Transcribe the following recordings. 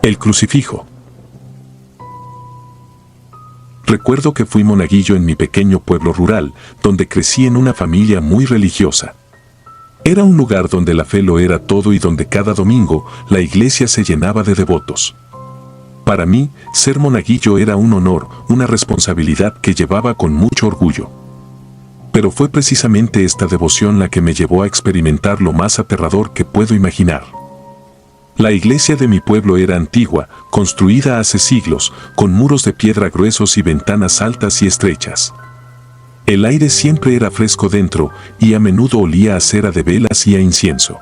El crucifijo. Recuerdo que fui monaguillo en mi pequeño pueblo rural, donde crecí en una familia muy religiosa. Era un lugar donde la fe lo era todo y donde cada domingo la iglesia se llenaba de devotos. Para mí, ser monaguillo era un honor, una responsabilidad que llevaba con mucho orgullo. Pero fue precisamente esta devoción la que me llevó a experimentar lo más aterrador que puedo imaginar. La iglesia de mi pueblo era antigua, construida hace siglos, con muros de piedra gruesos y ventanas altas y estrechas. El aire siempre era fresco dentro y a menudo olía a cera de velas y a incienso.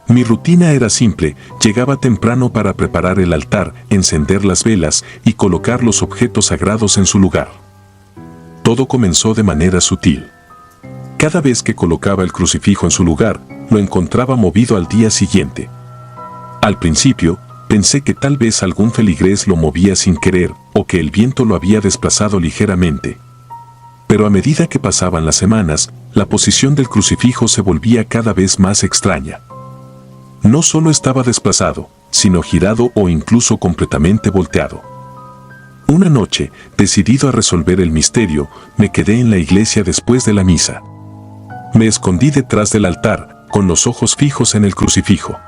Mi rutina era simple, llegaba temprano para preparar el altar, encender las velas y colocar los objetos sagrados en su lugar. Todo comenzó de manera sutil. Cada vez que colocaba el crucifijo en su lugar, lo encontraba movido al día siguiente. Al principio, pensé que tal vez algún feligrés lo movía sin querer o que el viento lo había desplazado ligeramente. Pero a medida que pasaban las semanas, la posición del crucifijo se volvía cada vez más extraña. No solo estaba desplazado, sino girado o incluso completamente volteado. Una noche, decidido a resolver el misterio, me quedé en la iglesia después de la misa. Me escondí detrás del altar, con los ojos fijos en el crucifijo.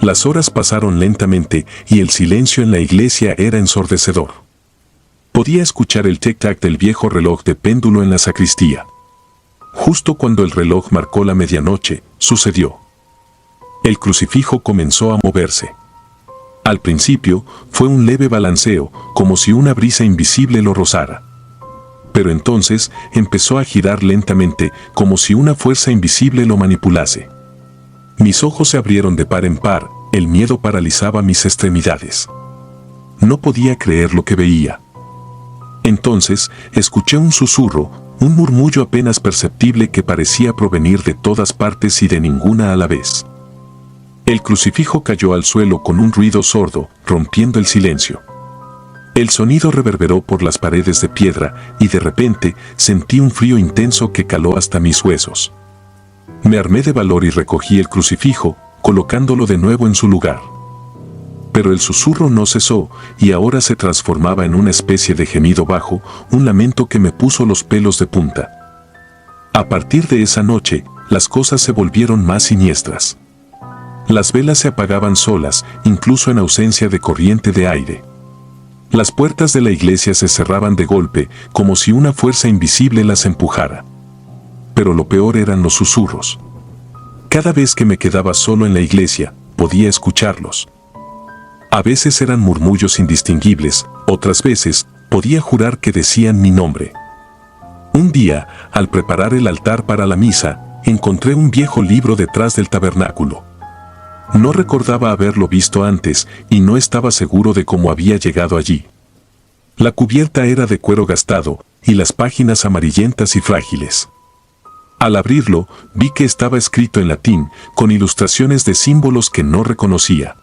Las horas pasaron lentamente y el silencio en la iglesia era ensordecedor. Podía escuchar el tic-tac del viejo reloj de péndulo en la sacristía. Justo cuando el reloj marcó la medianoche, sucedió. El crucifijo comenzó a moverse. Al principio, fue un leve balanceo, como si una brisa invisible lo rozara. Pero entonces, empezó a girar lentamente, como si una fuerza invisible lo manipulase. Mis ojos se abrieron de par en par, el miedo paralizaba mis extremidades. No podía creer lo que veía. Entonces, escuché un susurro, un murmullo apenas perceptible que parecía provenir de todas partes y de ninguna a la vez. El crucifijo cayó al suelo con un ruido sordo, rompiendo el silencio. El sonido reverberó por las paredes de piedra y de repente sentí un frío intenso que caló hasta mis huesos. Me armé de valor y recogí el crucifijo, colocándolo de nuevo en su lugar. Pero el susurro no cesó y ahora se transformaba en una especie de gemido bajo, un lamento que me puso los pelos de punta. A partir de esa noche, las cosas se volvieron más siniestras. Las velas se apagaban solas, incluso en ausencia de corriente de aire. Las puertas de la iglesia se cerraban de golpe, como si una fuerza invisible las empujara. Pero lo peor eran los susurros. Cada vez que me quedaba solo en la iglesia, podía escucharlos. A veces eran murmullos indistinguibles, otras veces podía jurar que decían mi nombre. Un día, al preparar el altar para la misa, encontré un viejo libro detrás del tabernáculo. No recordaba haberlo visto antes y no estaba seguro de cómo había llegado allí. La cubierta era de cuero gastado y las páginas amarillentas y frágiles. Al abrirlo, vi que estaba escrito en latín, con ilustraciones de símbolos que no reconocía.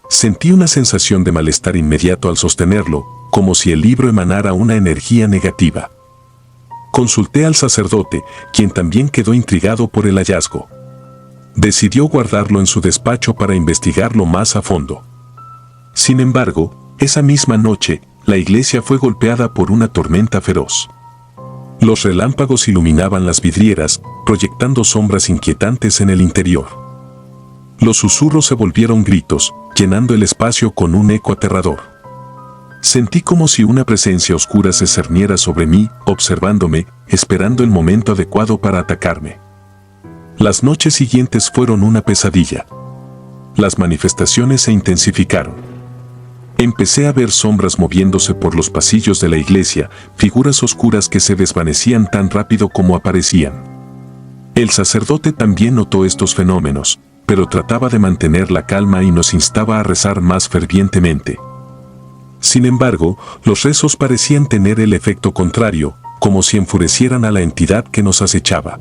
Sentí una sensación de malestar inmediato al sostenerlo, como si el libro emanara una energía negativa. Consulté al sacerdote, quien también quedó intrigado por el hallazgo. Decidió guardarlo en su despacho para investigarlo más a fondo. Sin embargo, esa misma noche, la iglesia fue golpeada por una tormenta feroz. Los relámpagos iluminaban las vidrieras, proyectando sombras inquietantes en el interior. Los susurros se volvieron gritos, llenando el espacio con un eco aterrador. Sentí como si una presencia oscura se cerniera sobre mí, observándome, esperando el momento adecuado para atacarme. Las noches siguientes fueron una pesadilla. Las manifestaciones se intensificaron. Empecé a ver sombras moviéndose por los pasillos de la iglesia, figuras oscuras que se desvanecían tan rápido como aparecían. El sacerdote también notó estos fenómenos, pero trataba de mantener la calma y nos instaba a rezar más fervientemente. Sin embargo, los rezos parecían tener el efecto contrario, como si enfurecieran a la entidad que nos acechaba.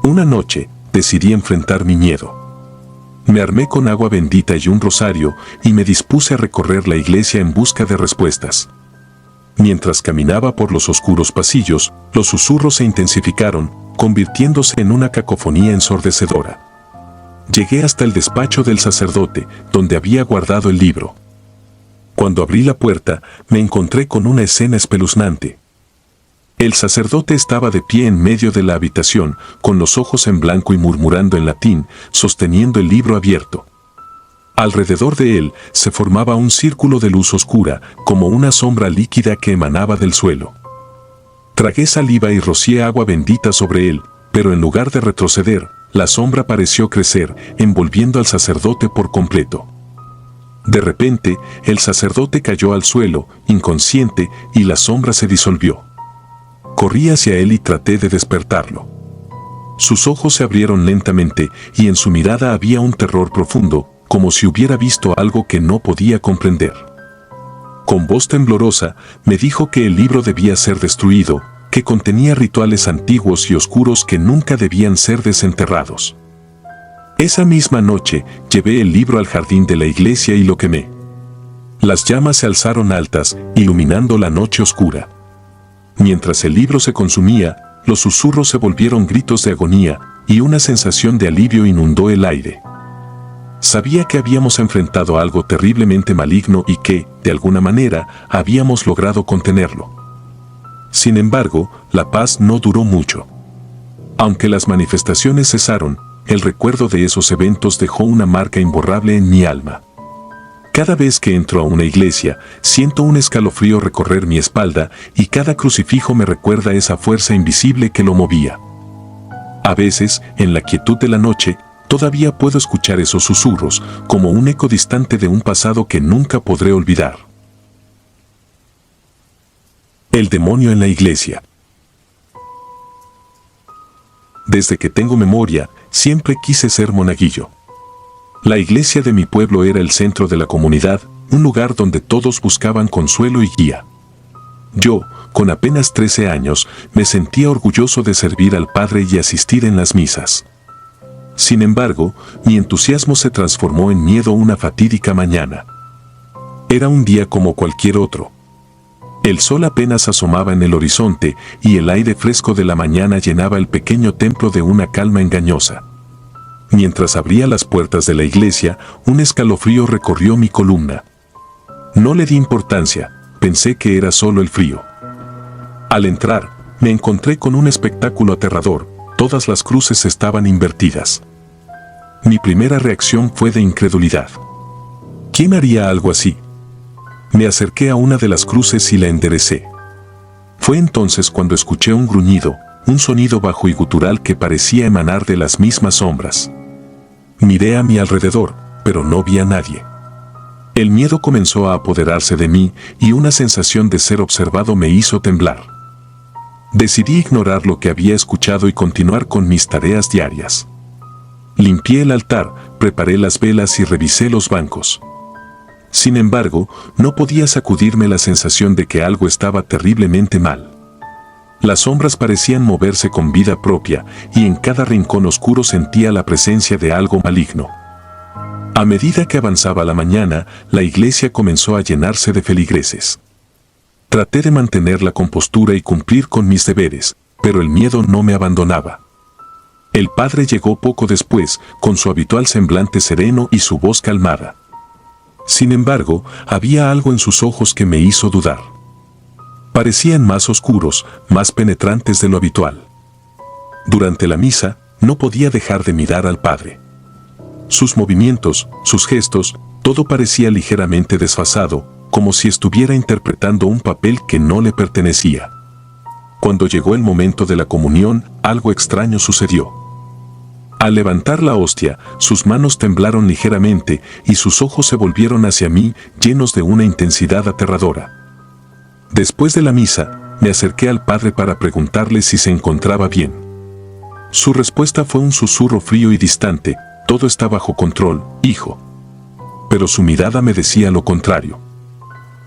Una noche, decidí enfrentar mi miedo. Me armé con agua bendita y un rosario y me dispuse a recorrer la iglesia en busca de respuestas. Mientras caminaba por los oscuros pasillos, los susurros se intensificaron, convirtiéndose en una cacofonía ensordecedora. Llegué hasta el despacho del sacerdote, donde había guardado el libro. Cuando abrí la puerta, me encontré con una escena espeluznante. El sacerdote estaba de pie en medio de la habitación, con los ojos en blanco y murmurando en latín, sosteniendo el libro abierto. Alrededor de él se formaba un círculo de luz oscura, como una sombra líquida que emanaba del suelo. Tragué saliva y rocié agua bendita sobre él, pero en lugar de retroceder, la sombra pareció crecer, envolviendo al sacerdote por completo. De repente, el sacerdote cayó al suelo, inconsciente, y la sombra se disolvió. Corrí hacia él y traté de despertarlo. Sus ojos se abrieron lentamente, y en su mirada había un terror profundo, como si hubiera visto algo que no podía comprender. Con voz temblorosa, me dijo que el libro debía ser destruido, que contenía rituales antiguos y oscuros que nunca debían ser desenterrados. Esa misma noche, llevé el libro al jardín de la iglesia y lo quemé. Las llamas se alzaron altas, iluminando la noche oscura. Mientras el libro se consumía, los susurros se volvieron gritos de agonía, y una sensación de alivio inundó el aire. Sabía que habíamos enfrentado algo terriblemente maligno y que, de alguna manera, habíamos logrado contenerlo. Sin embargo, la paz no duró mucho. Aunque las manifestaciones cesaron, el recuerdo de esos eventos dejó una marca imborrable en mi alma. Cada vez que entro a una iglesia, siento un escalofrío recorrer mi espalda y cada crucifijo me recuerda esa fuerza invisible que lo movía. A veces, en la quietud de la noche, todavía puedo escuchar esos susurros, como un eco distante de un pasado que nunca podré olvidar. El demonio en la iglesia. Desde que tengo memoria, siempre quise ser monaguillo. La iglesia de mi pueblo era el centro de la comunidad, un lugar donde todos buscaban consuelo y guía. Yo, con apenas 13 años, me sentía orgulloso de servir al Padre y asistir en las misas. Sin embargo, mi entusiasmo se transformó en miedo una fatídica mañana. Era un día como cualquier otro. El sol apenas asomaba en el horizonte y el aire fresco de la mañana llenaba el pequeño templo de una calma engañosa. Mientras abría las puertas de la iglesia, un escalofrío recorrió mi columna. No le di importancia, pensé que era solo el frío. Al entrar, me encontré con un espectáculo aterrador, todas las cruces estaban invertidas. Mi primera reacción fue de incredulidad. ¿Quién haría algo así? Me acerqué a una de las cruces y la enderecé. Fue entonces cuando escuché un gruñido, un sonido bajo y gutural que parecía emanar de las mismas sombras. Miré a mi alrededor, pero no vi a nadie. El miedo comenzó a apoderarse de mí y una sensación de ser observado me hizo temblar. Decidí ignorar lo que había escuchado y continuar con mis tareas diarias. Limpié el altar, preparé las velas y revisé los bancos. Sin embargo, no podía sacudirme la sensación de que algo estaba terriblemente mal. Las sombras parecían moverse con vida propia y en cada rincón oscuro sentía la presencia de algo maligno. A medida que avanzaba la mañana, la iglesia comenzó a llenarse de feligreses. Traté de mantener la compostura y cumplir con mis deberes, pero el miedo no me abandonaba. El padre llegó poco después, con su habitual semblante sereno y su voz calmada. Sin embargo, había algo en sus ojos que me hizo dudar. Parecían más oscuros, más penetrantes de lo habitual. Durante la misa, no podía dejar de mirar al padre. Sus movimientos, sus gestos, todo parecía ligeramente desfasado, como si estuviera interpretando un papel que no le pertenecía. Cuando llegó el momento de la comunión, algo extraño sucedió. Al levantar la hostia, sus manos temblaron ligeramente y sus ojos se volvieron hacia mí, llenos de una intensidad aterradora. Después de la misa, me acerqué al padre para preguntarle si se encontraba bien. Su respuesta fue un susurro frío y distante: todo está bajo control, hijo. Pero su mirada me decía lo contrario.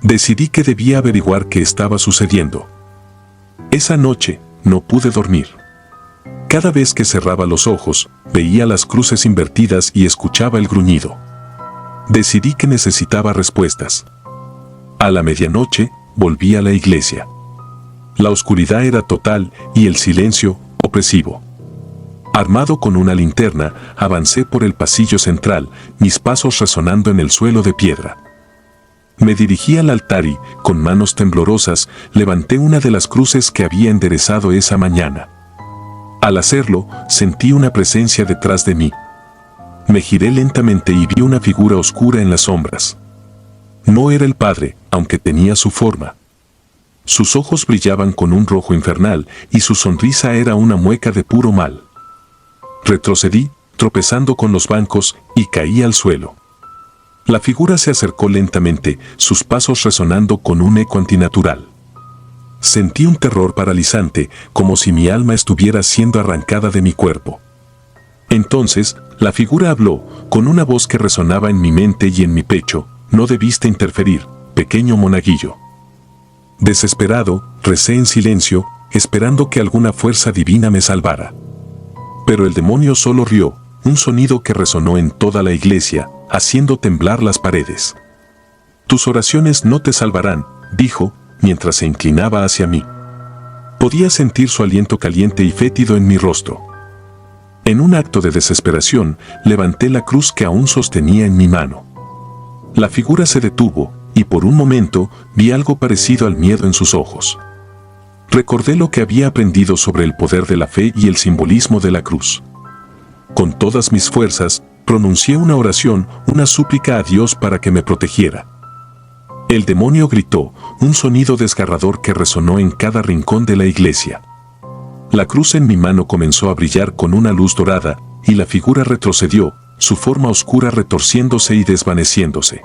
Decidí que debía averiguar qué estaba sucediendo. Esa noche, no pude dormir. Cada vez que cerraba los ojos, veía las cruces invertidas y escuchaba el gruñido. Decidí que necesitaba respuestas. A la medianoche, volví a la iglesia. La oscuridad era total y el silencio, opresivo. Armado con una linterna, avancé por el pasillo central, mis pasos resonando en el suelo de piedra. Me dirigí al altar y, con manos temblorosas, levanté una de las cruces que había enderezado esa mañana. Al hacerlo, sentí una presencia detrás de mí. Me giré lentamente y vi una figura oscura en las sombras. No era el Padre, aunque tenía su forma. Sus ojos brillaban con un rojo infernal y su sonrisa era una mueca de puro mal. Retrocedí, tropezando con los bancos, y caí al suelo. La figura se acercó lentamente, sus pasos resonando con un eco antinatural. Sentí un terror paralizante, como si mi alma estuviera siendo arrancada de mi cuerpo. Entonces, la figura habló, con una voz que resonaba en mi mente y en mi pecho: no debiste interferir, pequeño monaguillo. Desesperado, recé en silencio, esperando que alguna fuerza divina me salvara. Pero el demonio solo rió, un sonido que resonó en toda la iglesia, haciendo temblar las paredes. Tus oraciones no te salvarán, dijo, mientras se inclinaba hacia mí. Podía sentir su aliento caliente y fétido en mi rostro. En un acto de desesperación, levanté la cruz que aún sostenía en mi mano. La figura se detuvo, y por un momento vi algo parecido al miedo en sus ojos. Recordé lo que había aprendido sobre el poder de la fe y el simbolismo de la cruz. Con todas mis fuerzas, pronuncié una oración, una súplica a Dios para que me protegiera. El demonio gritó, un sonido desgarrador que resonó en cada rincón de la iglesia. La cruz en mi mano comenzó a brillar con una luz dorada, y la figura retrocedió, su forma oscura retorciéndose y desvaneciéndose.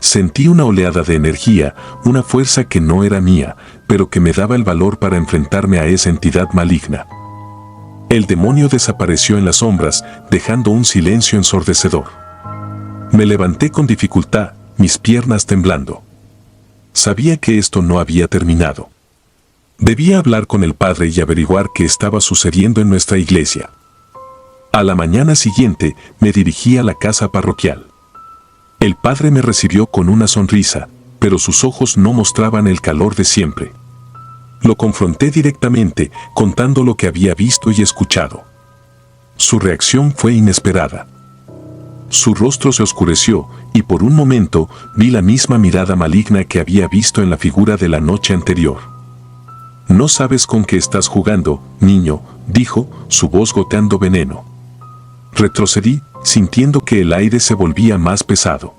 Sentí una oleada de energía, una fuerza que no era mía, pero que me daba el valor para enfrentarme a esa entidad maligna. El demonio desapareció en las sombras, dejando un silencio ensordecedor. Me levanté con dificultad, mis piernas temblando. Sabía que esto no había terminado. Debía hablar con el Padre y averiguar qué estaba sucediendo en nuestra iglesia. A la mañana siguiente, me dirigí a la casa parroquial. El Padre me recibió con una sonrisa, pero sus ojos no mostraban el calor de siempre. Lo confronté directamente, contando lo que había visto y escuchado. Su reacción fue inesperada. Su rostro se oscureció, y por un momento vi la misma mirada maligna que había visto en la figura de la noche anterior. «No sabes con qué estás jugando, niño», dijo, su voz goteando veneno. Retrocedí, sintiendo que el aire se volvía más pesado.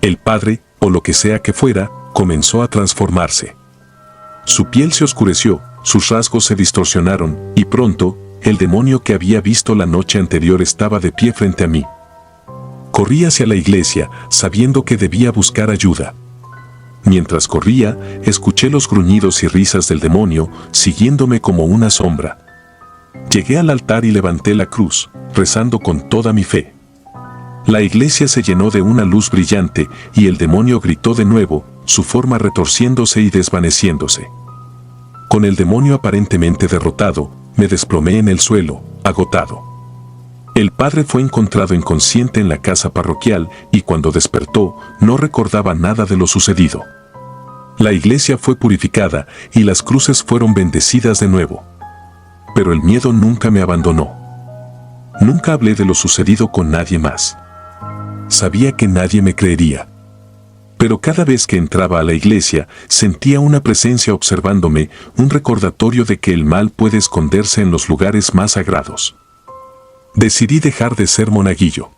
El Padre, o lo que sea que fuera, comenzó a transformarse. Su piel se oscureció, sus rasgos se distorsionaron, y pronto, el demonio que había visto la noche anterior estaba de pie frente a mí. Corrí hacia la iglesia, sabiendo que debía buscar ayuda. Mientras corría, escuché los gruñidos y risas del demonio, siguiéndome como una sombra. Llegué al altar y levanté la cruz, rezando con toda mi fe. La iglesia se llenó de una luz brillante, y el demonio gritó de nuevo, su forma retorciéndose y desvaneciéndose. Con el demonio aparentemente derrotado, me desplomé en el suelo, agotado. El Padre fue encontrado inconsciente en la casa parroquial, y cuando despertó, no recordaba nada de lo sucedido. La iglesia fue purificada, y las cruces fueron bendecidas de nuevo. Pero el miedo nunca me abandonó. Nunca hablé de lo sucedido con nadie más. Sabía que nadie me creería. Pero cada vez que entraba a la iglesia, sentía una presencia observándome, un recordatorio de que el mal puede esconderse en los lugares más sagrados. Decidí dejar de ser monaguillo.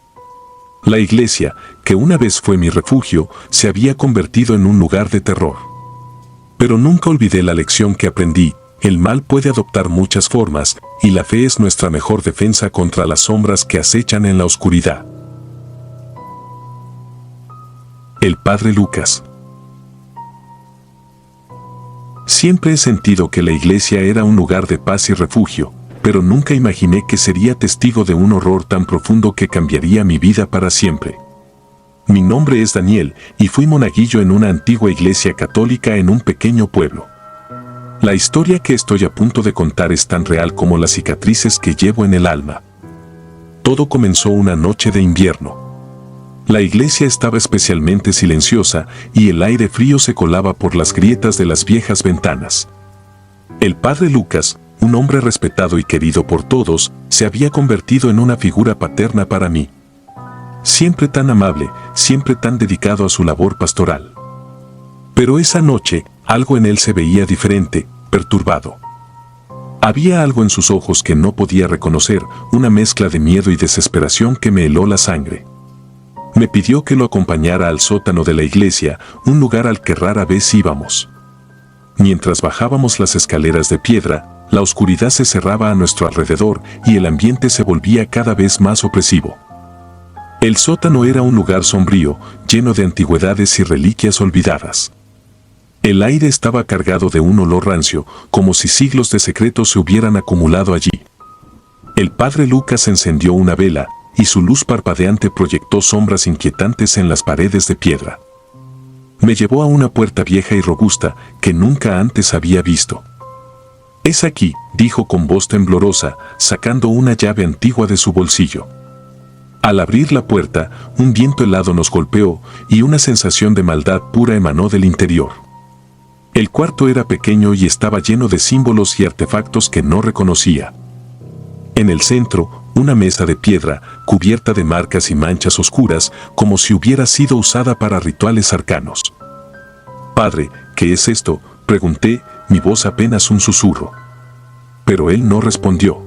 La iglesia, que una vez fue mi refugio, se había convertido en un lugar de terror. Pero nunca olvidé la lección que aprendí: el mal puede adoptar muchas formas, y la fe es nuestra mejor defensa contra las sombras que acechan en la oscuridad. El Padre Lucas. Siempre he sentido que la iglesia era un lugar de paz y refugio, pero nunca imaginé que sería testigo de un horror tan profundo que cambiaría mi vida para siempre. Mi nombre es Daniel, y fui monaguillo en una antigua iglesia católica en un pequeño pueblo. La historia que estoy a punto de contar es tan real como las cicatrices que llevo en el alma. Todo comenzó una noche de invierno. La iglesia estaba especialmente silenciosa, y el aire frío se colaba por las grietas de las viejas ventanas. El Padre Lucas, un hombre respetado y querido por todos, se había convertido en una figura paterna para mí. Siempre tan amable, siempre tan dedicado a su labor pastoral. Pero esa noche, algo en él se veía diferente, perturbado. Había algo en sus ojos que no podía reconocer, una mezcla de miedo y desesperación que me heló la sangre. Me pidió que lo acompañara al sótano de la iglesia, un lugar al que rara vez íbamos. Mientras bajábamos las escaleras de piedra, la oscuridad se cerraba a nuestro alrededor y el ambiente se volvía cada vez más opresivo. El sótano era un lugar sombrío, lleno de antigüedades y reliquias olvidadas. El aire estaba cargado de un olor rancio, como si siglos de secretos se hubieran acumulado allí. El padre Lucas encendió una vela, y su luz parpadeante proyectó sombras inquietantes en las paredes de piedra. Me llevó a una puerta vieja y robusta que nunca antes había visto. «Es aquí», dijo con voz temblorosa, sacando una llave antigua de su bolsillo. Al abrir la puerta, un viento helado nos golpeó y una sensación de maldad pura emanó del interior. El cuarto era pequeño y estaba lleno de símbolos y artefactos que no reconocía. En el centro, una mesa de piedra, cubierta de marcas y manchas oscuras, como si hubiera sido usada para rituales arcanos. «Padre, ¿qué es esto?», pregunté, mi voz apenas un susurro. Pero él no respondió.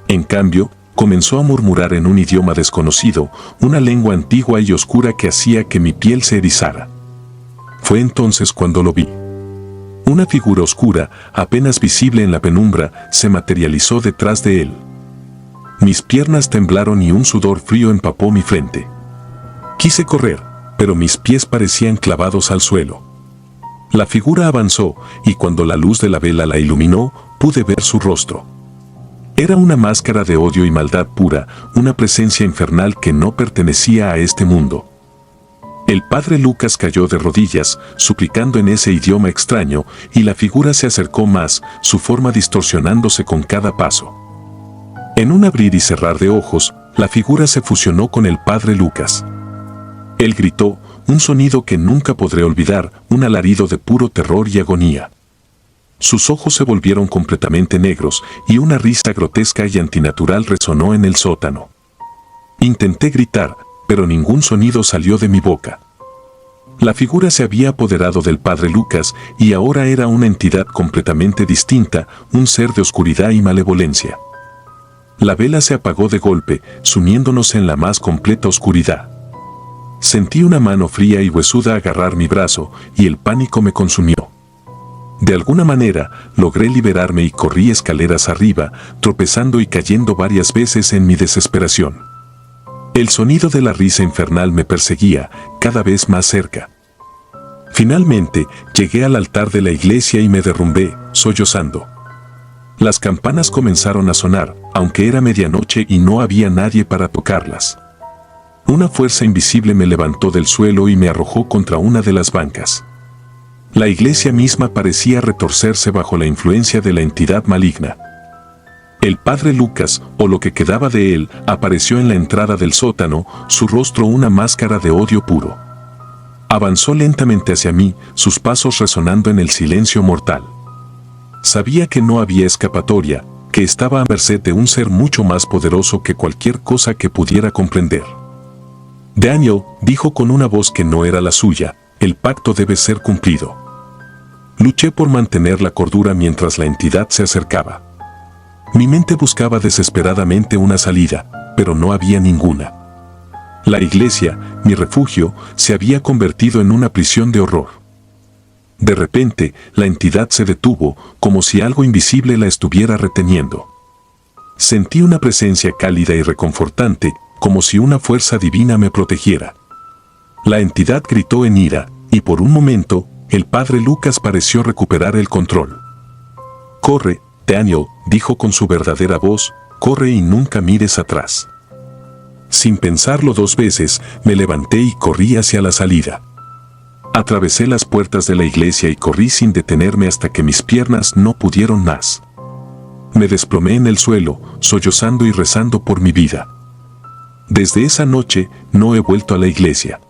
En cambio, comenzó a murmurar en un idioma desconocido, una lengua antigua y oscura que hacía que mi piel se erizara. Fue entonces cuando lo vi. Una figura oscura, apenas visible en la penumbra, se materializó detrás de él. Mis piernas temblaron y un sudor frío empapó mi frente. Quise correr, pero mis pies parecían clavados al suelo. La figura avanzó, y cuando la luz de la vela la iluminó, pude ver su rostro. Era una máscara de odio y maldad pura, una presencia infernal que no pertenecía a este mundo. El padre Lucas cayó de rodillas, suplicando en ese idioma extraño, y la figura se acercó más, su forma distorsionándose con cada paso. En un abrir y cerrar de ojos, la figura se fusionó con el padre Lucas. Él gritó, un sonido que nunca podré olvidar, un alarido de puro terror y agonía. Sus ojos se volvieron completamente negros, y una risa grotesca y antinatural resonó en el sótano. Intenté gritar, pero ningún sonido salió de mi boca. La figura se había apoderado del padre Lucas, y ahora era una entidad completamente distinta, un ser de oscuridad y malevolencia. La vela se apagó de golpe, sumiéndonos en la más completa oscuridad. Sentí una mano fría y huesuda agarrar mi brazo, y el pánico me consumió. De alguna manera, logré liberarme y corrí escaleras arriba, tropezando y cayendo varias veces en mi desesperación. El sonido de la risa infernal me perseguía, cada vez más cerca. Finalmente, llegué al altar de la iglesia y me derrumbé, sollozando. Las campanas comenzaron a sonar, aunque era medianoche y no había nadie para tocarlas. Una fuerza invisible me levantó del suelo y me arrojó contra una de las bancas. La iglesia misma parecía retorcerse bajo la influencia de la entidad maligna. El padre Lucas, o lo que quedaba de él, apareció en la entrada del sótano, su rostro una máscara de odio puro. Avanzó lentamente hacia mí, sus pasos resonando en el silencio mortal. Sabía que no había escapatoria, que estaba a merced de un ser mucho más poderoso que cualquier cosa que pudiera comprender. Daniel, dijo con una voz que no era la suya, el pacto debe ser cumplido. Luché por mantener la cordura mientras la entidad se acercaba. Mi mente buscaba desesperadamente una salida, pero no había ninguna. La iglesia, mi refugio, se había convertido en una prisión de horror. De repente, la entidad se detuvo, como si algo invisible la estuviera reteniendo. Sentí una presencia cálida y reconfortante, como si una fuerza divina me protegiera. La entidad gritó en ira, y por un momento, el padre Lucas pareció recuperar el control. «Corre, Daniel», dijo con su verdadera voz, «corre y nunca mires atrás». Sin pensarlo dos veces, me levanté y corrí hacia la salida. Atravesé las puertas de la iglesia y corrí sin detenerme hasta que mis piernas no pudieron más. Me desplomé en el suelo, sollozando y rezando por mi vida. Desde esa noche, no he vuelto a la iglesia.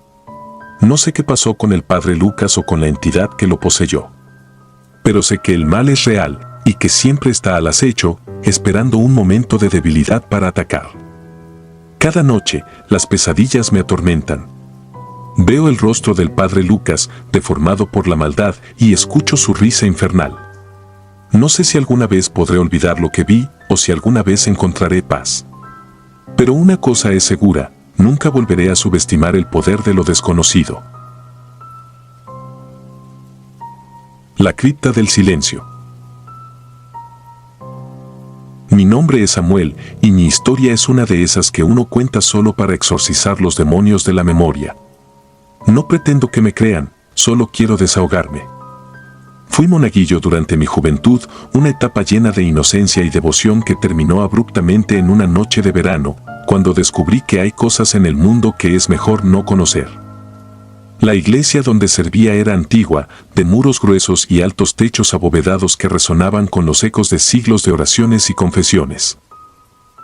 No sé qué pasó con el padre Lucas o con la entidad que lo poseyó. Pero sé que el mal es real, y que siempre está al acecho, esperando un momento de debilidad para atacar. Cada noche, las pesadillas me atormentan. Veo el rostro del padre Lucas, deformado por la maldad, y escucho su risa infernal. No sé si alguna vez podré olvidar lo que vi, o si alguna vez encontraré paz. Pero una cosa es segura, nunca volveré a subestimar el poder de lo desconocido. La cripta del silencio. Mi nombre es Samuel, y mi historia es una de esas que uno cuenta solo para exorcizar los demonios de la memoria. No pretendo que me crean, solo quiero desahogarme. Fui monaguillo durante mi juventud, una etapa llena de inocencia y devoción que terminó abruptamente en una noche de verano, cuando descubrí que hay cosas en el mundo que es mejor no conocer. La iglesia donde servía era antigua, de muros gruesos y altos techos abovedados que resonaban con los ecos de siglos de oraciones y confesiones.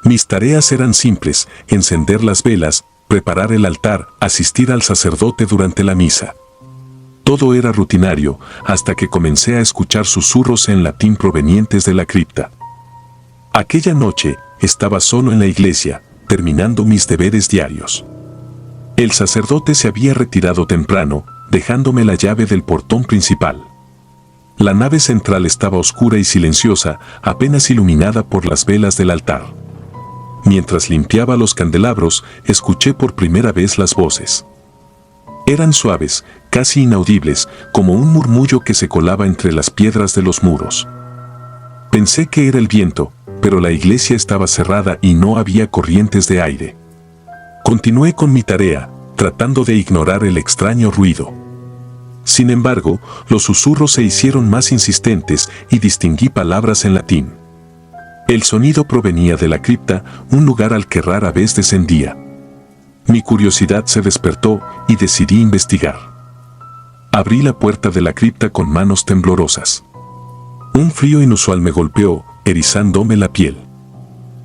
Mis tareas eran simples: encender las velas, preparar el altar, asistir al sacerdote durante la misa. Todo era rutinario, hasta que comencé a escuchar susurros en latín provenientes de la cripta. Aquella noche, estaba solo en la iglesia, terminando mis deberes diarios. El sacerdote se había retirado temprano, dejándome la llave del portón principal. La nave central estaba oscura y silenciosa, apenas iluminada por las velas del altar. Mientras limpiaba los candelabros, escuché por primera vez las voces. Eran suaves, casi inaudibles, como un murmullo que se colaba entre las piedras de los muros. Pensé que era el viento, pero la iglesia estaba cerrada y no había corrientes de aire. Continué con mi tarea, tratando de ignorar el extraño ruido. Sin embargo, los susurros se hicieron más insistentes y distinguí palabras en latín. El sonido provenía de la cripta, un lugar al que rara vez descendía. Mi curiosidad se despertó y decidí investigar. Abrí la puerta de la cripta con manos temblorosas. Un frío inusual me golpeó, erizándome la piel.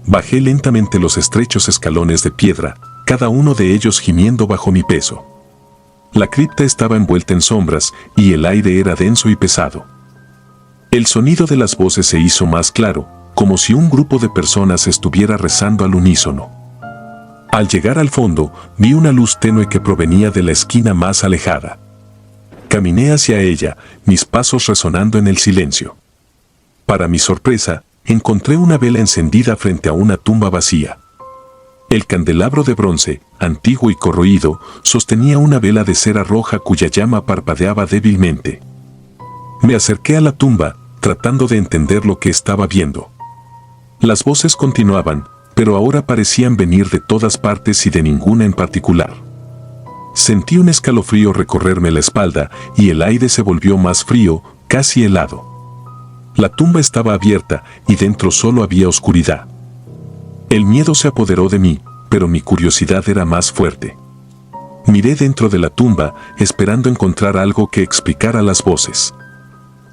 Bajé lentamente los estrechos escalones de piedra, cada uno de ellos gimiendo bajo mi peso. La cripta estaba envuelta en sombras y el aire era denso y pesado. El sonido de las voces se hizo más claro, como si un grupo de personas estuviera rezando al unísono. Al llegar al fondo, vi una luz tenue que provenía de la esquina más alejada. Caminé hacia ella, mis pasos resonando en el silencio. Para mi sorpresa, encontré una vela encendida frente a una tumba vacía. El candelabro de bronce, antiguo y corroído, sostenía una vela de cera roja cuya llama parpadeaba débilmente. Me acerqué a la tumba, tratando de entender lo que estaba viendo. Las voces continuaban, pero ahora parecían venir de todas partes y de ninguna en particular. Sentí un escalofrío recorrerme la espalda y el aire se volvió más frío, casi helado. La tumba estaba abierta y dentro solo había oscuridad. El miedo se apoderó de mí, pero mi curiosidad era más fuerte. Miré dentro de la tumba, esperando encontrar algo que explicara las voces.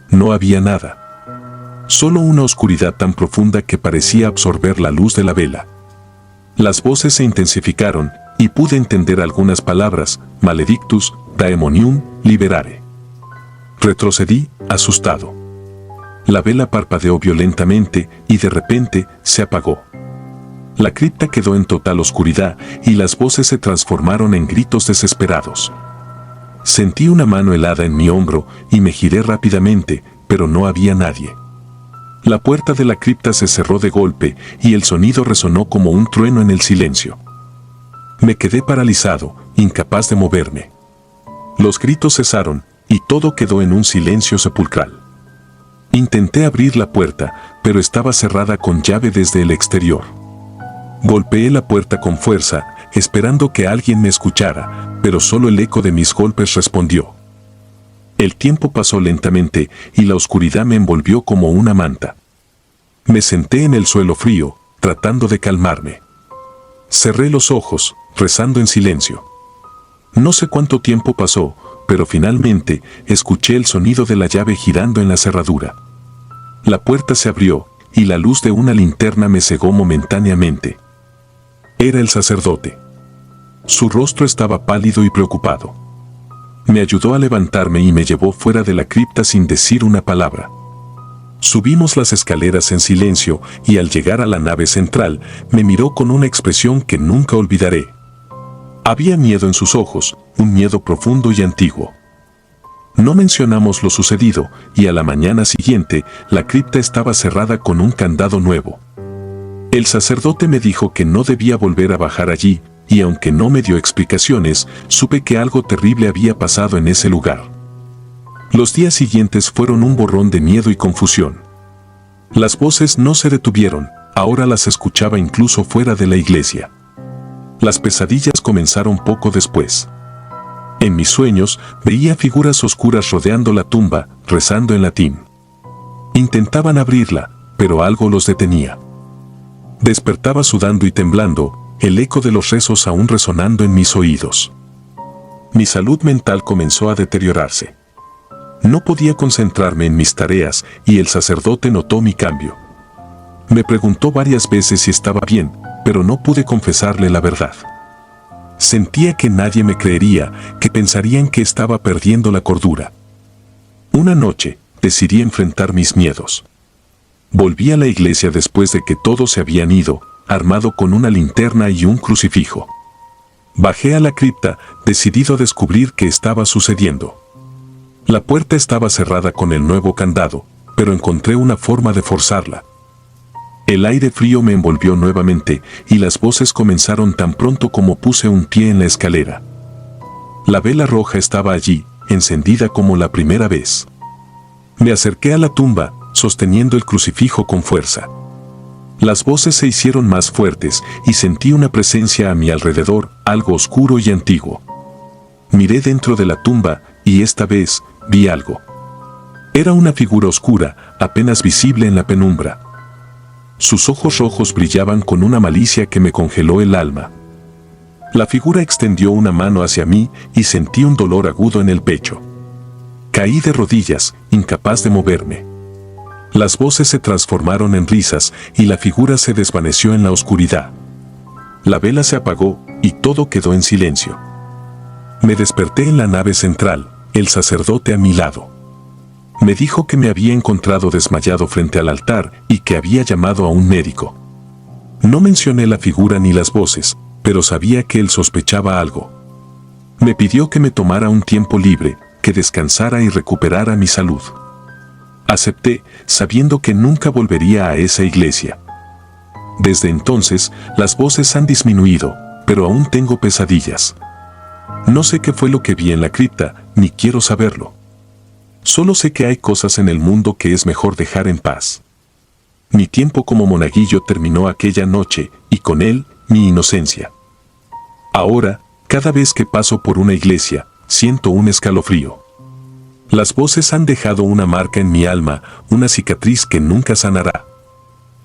No había nada. Solo una oscuridad tan profunda que parecía absorber la luz de la vela. Las voces se intensificaron, y pude entender algunas palabras: maledictus, daemonium, liberare. Retrocedí, asustado. La vela parpadeó violentamente, y de repente, se apagó. La cripta quedó en total oscuridad y las voces se transformaron en gritos desesperados. Sentí una mano helada en mi hombro y me giré rápidamente, pero no había nadie. La puerta de la cripta se cerró de golpe y el sonido resonó como un trueno en el silencio. Me quedé paralizado, incapaz de moverme. Los gritos cesaron y todo quedó en un silencio sepulcral. Intenté abrir la puerta, pero estaba cerrada con llave desde el exterior. Golpeé la puerta con fuerza, esperando que alguien me escuchara, pero solo el eco de mis golpes respondió. El tiempo pasó lentamente y la oscuridad me envolvió como una manta. Me senté en el suelo frío, tratando de calmarme. Cerré los ojos, rezando en silencio. No sé cuánto tiempo pasó, pero finalmente escuché el sonido de la llave girando en la cerradura. La puerta se abrió y la luz de una linterna me cegó momentáneamente. Era el sacerdote. Su rostro estaba pálido y preocupado. Me ayudó a levantarme y me llevó fuera de la cripta sin decir una palabra. Subimos las escaleras en silencio y al llegar a la nave central me miró con una expresión que nunca olvidaré. Había miedo en sus ojos, un miedo profundo y antiguo. No mencionamos lo sucedido y a la mañana siguiente la cripta estaba cerrada con un candado nuevo. El sacerdote me dijo que no debía volver a bajar allí y aunque no me dio explicaciones, supe que algo terrible había pasado en ese lugar. Los días siguientes fueron un borrón de miedo y confusión. Las voces no se detuvieron, ahora las escuchaba incluso fuera de la iglesia. Las pesadillas comenzaron poco después. En mis sueños veía figuras oscuras rodeando la tumba, rezando en latín. Intentaban abrirla, pero algo los detenía. Despertaba sudando y temblando, el eco de los rezos aún resonando en mis oídos. Mi salud mental comenzó a deteriorarse. No podía concentrarme en mis tareas y el sacerdote notó mi cambio. Me preguntó varias veces si estaba bien, pero no pude confesarle la verdad. Sentía que nadie me creería, que pensarían que estaba perdiendo la cordura. Una noche, decidí enfrentar mis miedos. Volví a la iglesia después de que todos se habían ido, armado con una linterna y un crucifijo. Bajé a la cripta, decidido a descubrir qué estaba sucediendo. La puerta estaba cerrada con el nuevo candado, pero encontré una forma de forzarla. El aire frío me envolvió nuevamente y las voces comenzaron tan pronto como puse un pie en la escalera. La vela roja estaba allí, encendida como la primera vez. Me acerqué a la tumba, sosteniendo el crucifijo con fuerza. Las voces se hicieron más fuertes y sentí una presencia a mi alrededor, algo oscuro y antiguo. Miré dentro de la tumba y esta vez vi algo. Era una figura oscura, apenas visible en la penumbra. Sus ojos rojos brillaban con una malicia que me congeló el alma. La figura extendió una mano hacia mí y sentí un dolor agudo en el pecho. Caí de rodillas, incapaz de moverme. Las voces se transformaron en risas y la figura se desvaneció en la oscuridad. La vela se apagó y todo quedó en silencio. Me desperté en la nave central, el sacerdote a mi lado. Me dijo que me había encontrado desmayado frente al altar y que había llamado a un médico. No mencioné la figura ni las voces, pero sabía que él sospechaba algo. Me pidió que me tomara un tiempo libre, que descansara y recuperara mi salud. Acepté, sabiendo que nunca volvería a esa iglesia. Desde entonces, las voces han disminuido, pero aún tengo pesadillas. No sé qué fue lo que vi en la cripta, ni quiero saberlo. Solo sé que hay cosas en el mundo que es mejor dejar en paz. Mi tiempo como monaguillo terminó aquella noche, y con él, mi inocencia. Ahora, cada vez que paso por una iglesia, siento un escalofrío. Las voces han dejado una marca en mi alma, una cicatriz que nunca sanará.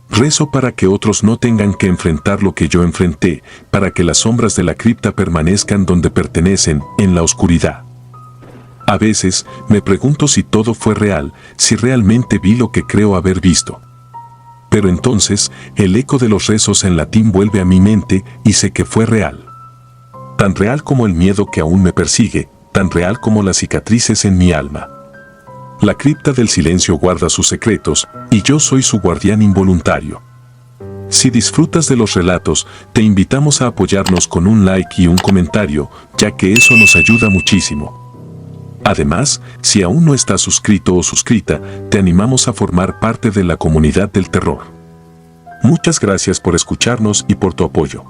Rezo para que otros no tengan que enfrentar lo que yo enfrenté, para que las sombras de la cripta permanezcan donde pertenecen, en la oscuridad. A veces, me pregunto si todo fue real, si realmente vi lo que creo haber visto. Pero entonces, el eco de los rezos en latín vuelve a mi mente y sé que fue real. Tan real como el miedo que aún me persigue, tan real como las cicatrices en mi alma. La cripta del silencio guarda sus secretos, y yo soy su guardián involuntario. Si disfrutas de los relatos, te invitamos a apoyarnos con un like y un comentario, ya que eso nos ayuda muchísimo. Además, si aún no estás suscrito o suscrita, te animamos a formar parte de la comunidad del terror. Muchas gracias por escucharnos y por tu apoyo.